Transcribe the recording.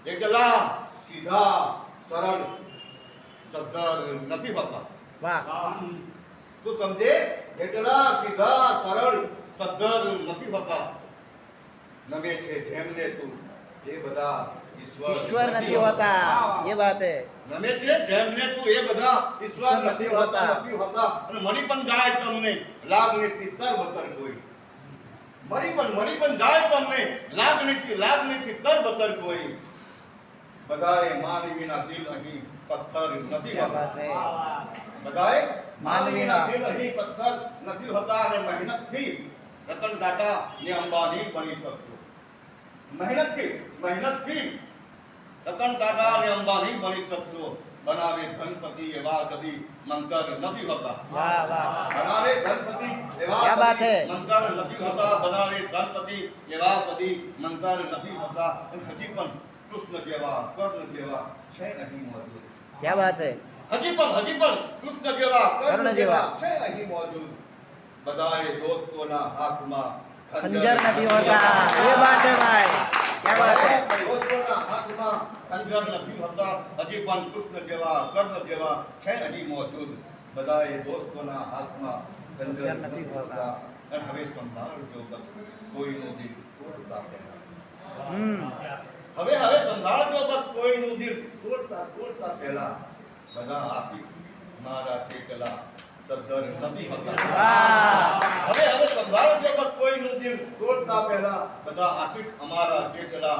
એકલા સીધા સરળ સદ્ધર નથી હોતા. વાહ તું સમજે? એકલા સીધા સરળ સદ્ધર નથી હોતા. નમે છે જેમને તું એ બધા ઈશ્વર નથી હોતા. એ વાત હે. નમે છે જેમને તું એ બધા ઈશ્વર નથી હોતા. અને મળી પણ જાય તમને લાગણીથી તરબતર કોઈ. મળી પણ જાય તમને લાગણીથી તરબતર કોઈ. બધાએ માનવીના દિલ અહીં પથ્થર નથી હોતા. બધાએ માનવીના દિલ અહીં પથ્થર નથી હોતા. અને મહેનતથી રતન ટાટા ને અંબાની બની શકશો. મહેનતથી રતન ટાટા અને અંબાની બની શકશો. બનાવે ગણપતિ એવા કદી મંતર નથી હોતા. વાહ વાહ બનાવે ગણપતિ એવા क्या बात है? મંતર નથી હોતા. બનાવે ગણપતિ એવા કદી મંતર નથી હોતા. અને હજી પણ કૃષ્ણ જેવા કર્ણ જેવા છે નહીં મોજૂદ. क्या बात है? હજી પણ કૃષ્ણ જેવા કર્ણ કર્ણ જેવા જેવા છે નહીં મોજૂદ. બધાએ દોસ્તોના હાથમાં खंजर नहीं होता. ये बात है भाई. क्या बात है? દોસ્તોના હાથમાં ખંજર નથી હોતા. હજી પણ કૃષ્ણ જેવા કર્ણ જેવા છે નહીં મોજૂદ. બધાએ દોસ્તોના હાથમાં ખંજર નથી હોતા. અને હવે સંભાળજો બસ કોઈનું દિલ તોડતા પહેલા. હવે સંભાળજો બસ કોઈનું દિલ તોડતા પહેલા. બધા આશિક મારા ટેકલા સદ્ધર નથી હોતા. वाह હવે સંભાળજો બસ કોઈનું દિલ તોડતા પહેલા. બધા આશિક અમારા ટેકલા